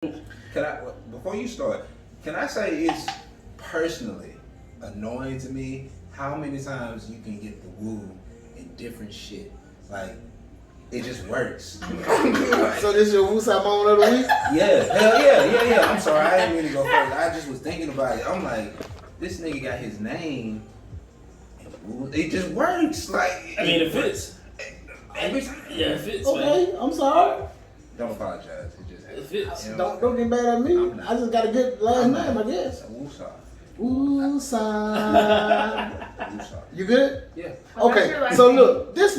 Can I, before you start, can I say it's personally annoying to me how many times you can get the woo in different shit. Like, it just works. So this your Woosah moment of the week? Yeah, hell yeah. I'm sorry, I didn't mean to go first. I just was thinking about it. I'm like, this nigga got his name, and woo, it just works. Like, I mean, it fits. Every time. Yeah, it fits, Okay, man. I'm sorry. Don't apologize. It just happens. It fits. You know? Don't get mad at me. I just got a good last name, I guess. Woosah. Woosah. You good? Yeah. Okay, so look, this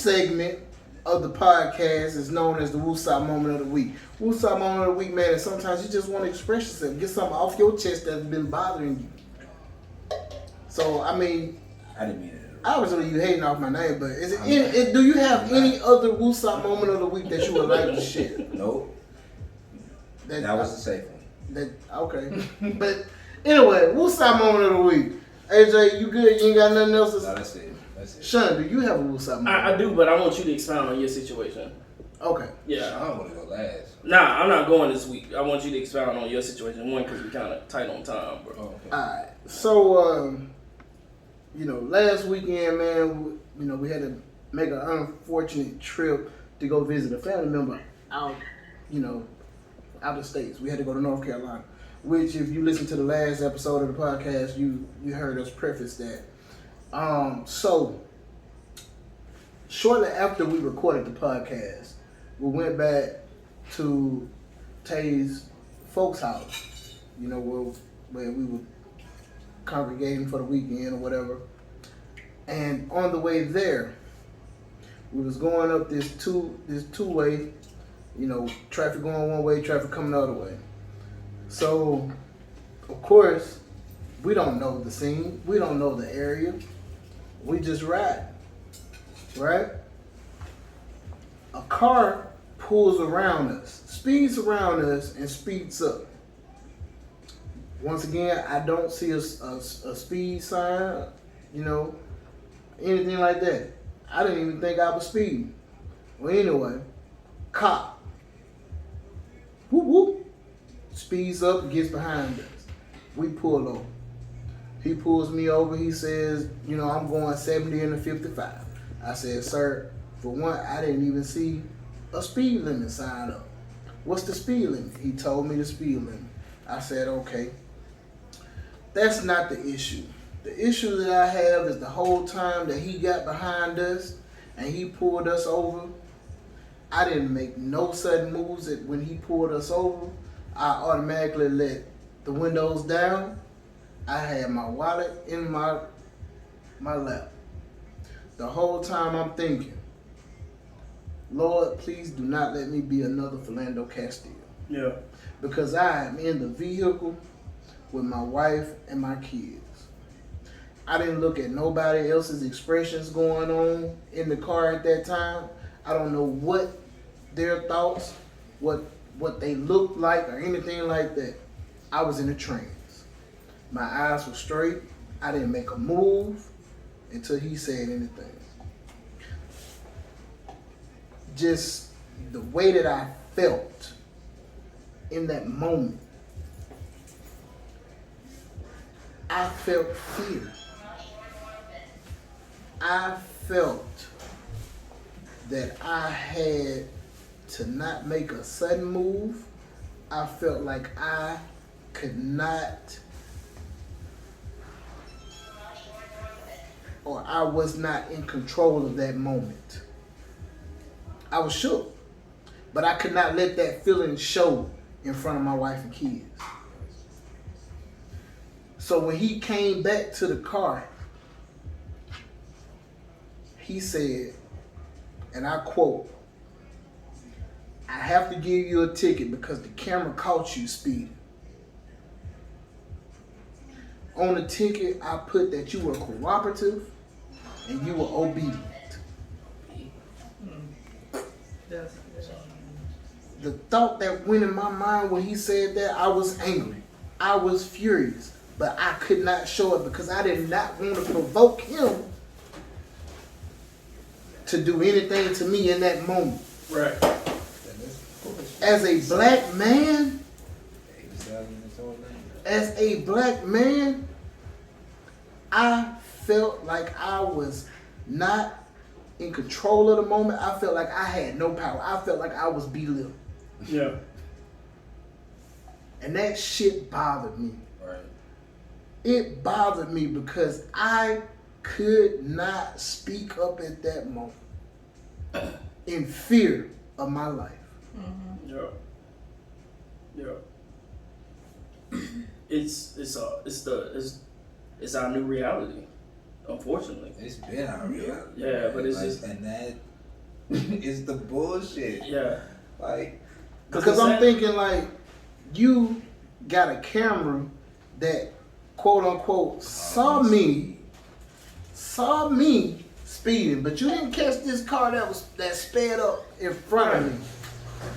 segment of the podcast is known as the Woosah moment of the week. Woosah moment of the week, man, is sometimes you just want to express yourself, get something off your chest that's been bothering you. So, I mean, I didn't mean it. obviously you hating off my name, but do you have any other Woosah moment of the week that you would like to share? Nope. That was the safe one. Okay. But anyway, Woosah moment of the week. AJ, you good? You ain't got nothing else to say? No, that's it. Sean, do you have a Woosah moment? I do, but I want you to expound on your situation. Okay. Yeah. I don't want to go last. Nah, I'm not going this week. I want you to expound on your situation. One, because we're kind of tight on time, bro. Oh, okay. Alright. So, last weekend, man, we had to make an unfortunate trip to go visit a family member out of states. We had to go to North Carolina, which, if you listen to the last episode of the podcast, you heard us preface that. So, shortly after we recorded the podcast, we went back to Tay's folks' house, where we were congregating for the weekend or whatever. And on the way there, we was going up this two-way, traffic going one way, traffic coming the other way. So, of course, we don't know the scene. We don't know the area. We just ride, right? A car pulls around us, speeds around us, and speeds up. Once again, I don't see a speed sign, anything like that. I didn't even think I was speeding. Well, anyway, cop, whoop whoop, speeds up, gets behind us. We pull over. He pulls me over. He says, I'm going 70 in the 55. I said, sir, for one, I didn't even see a speed limit sign up. What's the speed limit? He told me the speed limit. I said, okay. That's not the issue. The issue that I have is the whole time that he got behind us and he pulled us over, I didn't make no sudden moves. When he pulled us over, I automatically let the windows down. I had my wallet in my lap. The whole time I'm thinking, Lord, please do not let me be another Philando Castile. Yeah. Because I am in the vehicle with my wife and my kids. I didn't look at nobody else's expressions going on in the car at that time. I don't know what their thoughts, what they looked like or anything like that. I was in a trance. My eyes were straight. I didn't make a move until he said anything. Just the way that I felt in that moment, I felt fear. I felt that I had to not make a sudden move. I felt like I could not, or I was not in control of that moment. I was shook, but I could not let that feeling show in front of my wife and kids. So when he came back to the car, he said, and I quote, I have to give you a ticket because the camera caught you speeding. On the ticket, I put that you were cooperative and you were obedient. The thought that went in my mind when he said that, I was angry. I was furious. But I could not show it because I did not want to provoke him to do anything to me in that moment. Right. Of course. as a black man, 87 is all that. as a black man, I felt like I was not in control of the moment. I felt like I had no power. I felt like I was belittled. Yeah. And that shit bothered me. Right. It bothered me because I could not speak up at that moment in fear of my life. Yeah. Yeah. It's our new reality, unfortunately. It's been our reality. Yeah, but it's like, just and that is the bullshit. yeah. Like, Because I'm thinking like, you got a camera that quote unquote saw me speeding, but you didn't catch this car that sped up in front of me.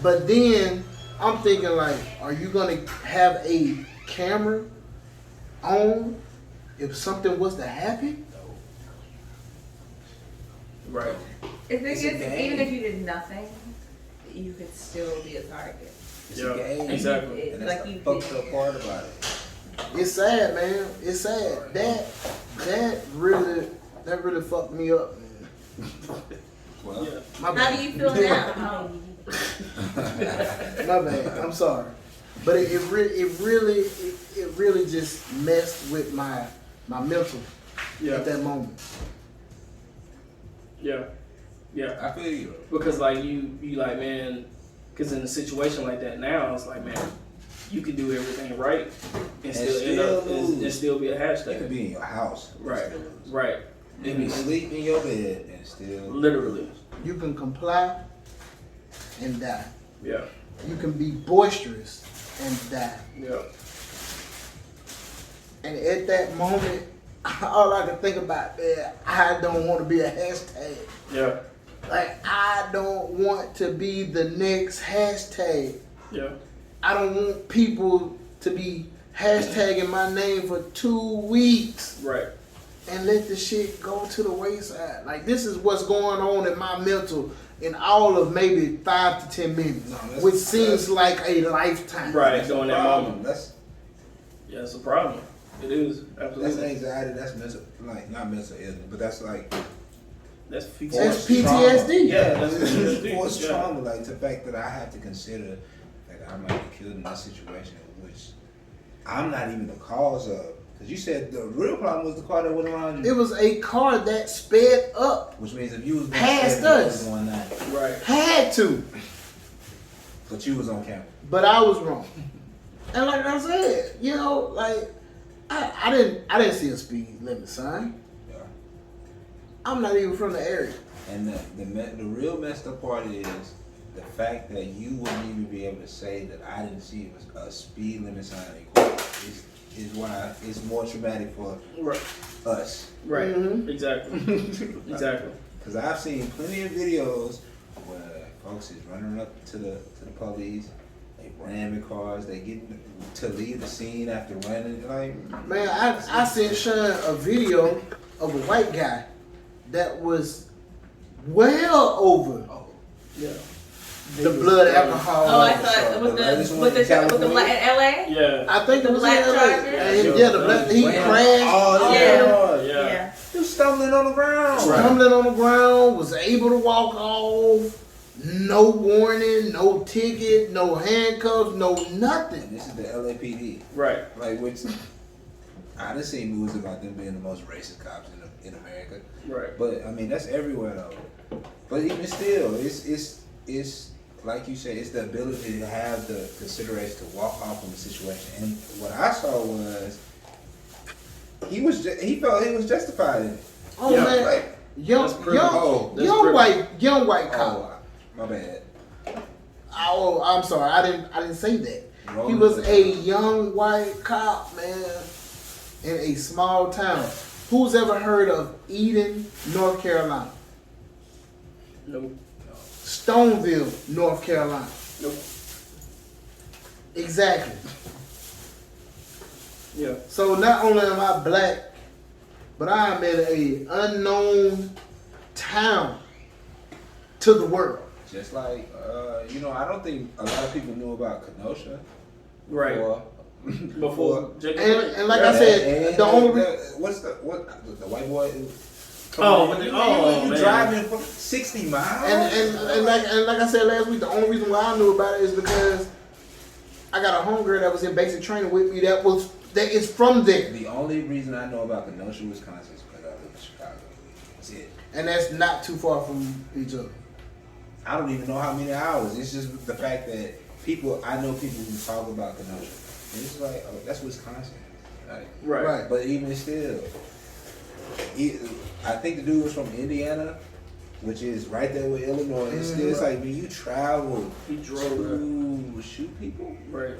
But then I'm thinking like, are you gonna have a camera on if something was to happen? Right. The thing It's is, a game. even if you did nothing, you could still be a target. it's Yeah, a game. exactly. And Like that's the you fucked did. up part about it. It's sad, man. It's sad. That really fucked me up, man. Well, Yeah. My How bad. do you feel now? My bad. I'm sorry, but it really just messed with my mental Yeah. at that moment. Yeah. Yeah. I feel you. Because like you like, man, because in a situation like that now, it's like, man, you can do everything right and still end up lose. and still be a You hashtag. could be in your house. and Right. still lose. Right. You can sleep in your bed and still Literally. You can comply and die. Yeah. You can be boisterous and die. Yeah. And at that moment, all I can think about, man, I don't want to be a hashtag. Yeah. Like, I don't want to be the next hashtag. Yeah. I don't want people to be hashtagging my name for 2 weeks Right. and let the shit go to the wayside. Like, this is what's going on in my mental in all of maybe 5 to 10 minutes, No, that's- which seems like a lifetime. Right. That's During a that problem. moment. That's Yeah, it's a problem. It is. Absolutely. anxiety. That's mental, like not mental illness, but that's like That's That's PTSD. PTSD. Yeah, that's PTSD. forced Yeah. trauma. Like the fact that I have to consider that I might be killed in that situation, which I'm not even the cause of. Because you said the real problem was the car that went around you. It was a car that sped up, Which means if you was going Past 70, I was us. going 90. Right. had to, But you was on camera. but I was wrong. And like I said, you know, like I didn't see a speed limit sign. Yeah. I'm not even from the area. And the real messed up part is the fact that you wouldn't even be able to say that I didn't see a speed limit sign is why it's more traumatic for Right. us. Right. Mhm. Exactly. Exactly. Because I've seen plenty of videos where folks is running up to the police, they ramming cars, they get to leave the scene after running. Like, Man, I sent Sean a video of a white guy that was well over Yeah. the blood alcohol. Oh, I thought with latest the one with the in with the black in LA. Yeah. I think it was Black in LA. Charger? And yeah, the black, he Wow. crashed. Oh, Yeah. Yeah. Yeah. you stumbling on the ground. Right. Stumbling on the ground, was able to walk off, no warning, no ticket, no handcuffs, no And nothing. this is the LAPD. Right. Like, which I done seen movies about them being the most racist cops in America. Right. But I mean, that's everywhere though. But even still, it's like you said, it's the ability to have the consideration to walk off from the situation. And what I saw was he felt he was justified in it. Oh Yeah, man, Like, young, that's privilege. Oh, that's privilege. young white cop. oh, my bad. Oh, I'm sorry, I didn't say that. He Rolling was with a it. young white cop, man, in a small town. Who's ever heard of Eden, North Carolina? Nope. Stoneville, North Carolina. Nope. Exactly. Yeah. So not only am I black, but I am in a unknown town to the world. Just like, I don't think a lot of people knew about Kenosha. Right. Before Jacob. And like I said, the only the white boy? Man. Driving for 60 miles. And like I said last week, the only reason why I knew about it is because I got a homegirl that was in basic training with me that is from there. The only reason I know about Kenosha, Wisconsin is because I live in Chicago. That's it. And that's not too far from each other. I don't even know how many hours. It's just the fact that I know people who talk about Kenosha. And it's like, oh, that's Wisconsin. Like, Right. But even still, I think the dude was from Indiana, which is right there with Illinois. And still, it's like, when you travel, He drove to shoot people? Right.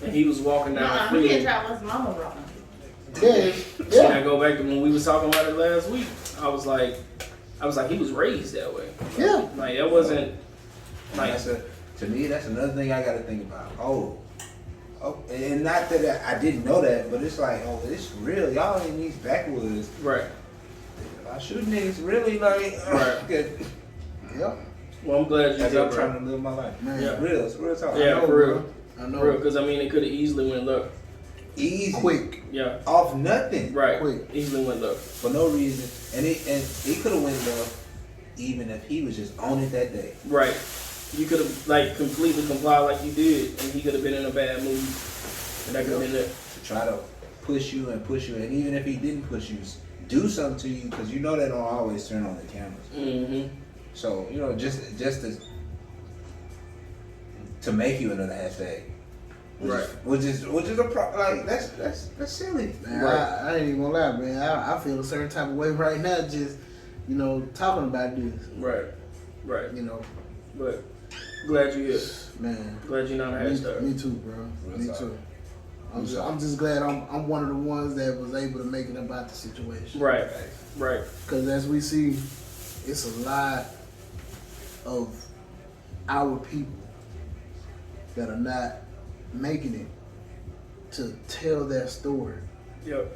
And he was walking down the He freeway. didn't try his mama brought him. See, I go back to when we was talking about it last week. I was like, he was raised that way. Yeah. Like, it wasn't like. To me, that's another thing I got to think about. Oh, and not that I didn't know that, but it's like, oh, it's real. Y'all in these backwoods. Right. I shooting niggas really like. Right. Good. Yep. Well, I'm glad you I'm did, trying bro. to live my life. Man. Yeah. Real. It's real talk. Yeah, for real. I know. For real, because I mean, it could have easily went left. Easy. Quick. Yeah. Off nothing. Right. Quick. Easily went left. For no reason. And it could have went left even if he was just on it that day. Right. You could have like completely complied like you did, and he could have been in a bad mood, and that could have been it. To try to push you, and even if he didn't push you, do something to you, because you know they don't always turn on the cameras. Mm-hmm. So just to make you another hashtag, which is like that's silly. Man, Right. I ain't even gonna lie, man. I feel a certain type of way right now, just talking about this. Right. Right. But glad you here. Man. Glad you're not a hashtag. Me too, bro. Real Me talk. too. I'm just glad I'm one of the ones that was able to make it about the situation. Right. Right. Because as we see, it's a lot of our people that are not making it to tell their story. Yep.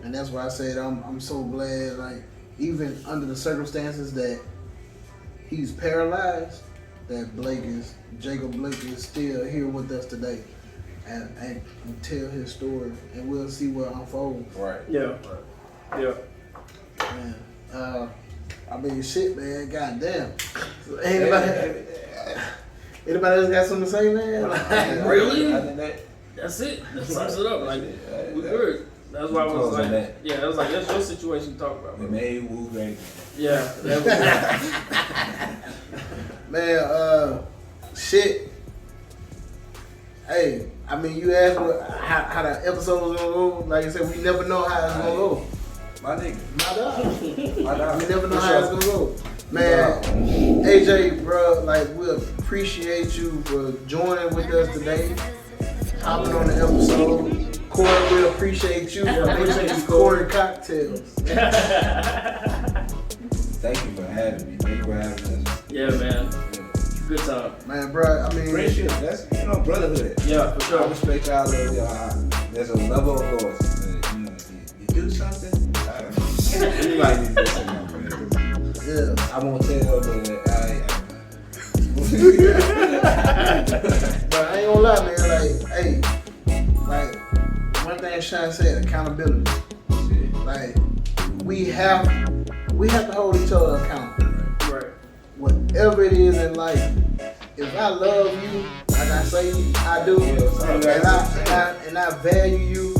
And that's why I said I'm so glad, like, even under the circumstances that he's paralyzed, that Jacob Blake is still here with us today and tell his story, and we'll see what unfolds. Right. Yeah. Yeah. Man, I mean, shit, man, goddamn. So anybody else got something to say, man? Really? I think that. That's it. That sums it up. Like, we good. That's why I was Close on like, that. yeah, I was like, that's your situation to talk about. We Bro. made Woo great. Yeah. That Man, shit. Hey, I mean, you asked how the episode was gonna go. Like I said, we never know how it's gonna go. My nigga. My dog. My dog. We never know how it's gonna go. Man, AJ, bro, like, we appreciate you for joining with us today. Hopping on the episode. Corey, we appreciate you for making these Corey cocktails. Thank you for having me. Thank you for having us. yeah, man. Good time. Man, bro, I mean, Friendship, that's brotherhood. Yeah, for I sure. respect y'all. There's a level of loyalty. You do something. You might need to do something. yeah. I won't tell, but But I ain't gonna lie, man, like, hey, like, one thing Sean said, accountability. Like, we have to hold each other accountable. Right. Whatever it is in life, if I love you, like I say I do, and I value you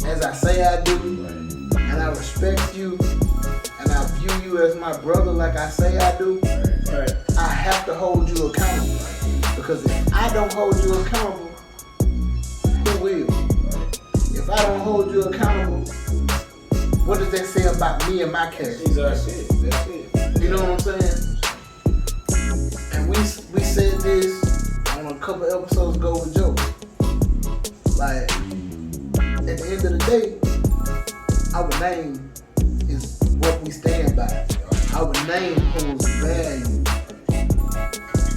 as I say I do, and I respect you, and I view you as my brother like I say I do, Right. I have to hold you accountable. Because if I don't hold you accountable, who will? If I don't hold you accountable, what does that say about me and my character? Exactly. That's it. You know what I'm saying? And we said this on a couple episodes ago with Joe. Like, at the end of the day, our name is what we stand by. Our name holds value.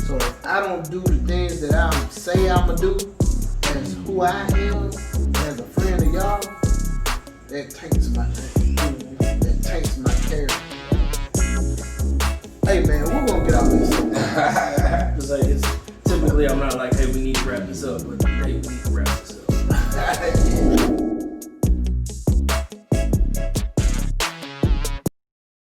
So if I don't do the things that I say I'ma do as who I am, as a friend of y'all, that taints my name. That taints my character. Hey man, we're gonna get out of this. Because like, it's typically I'm not like, hey, we need to wrap this up, but hey,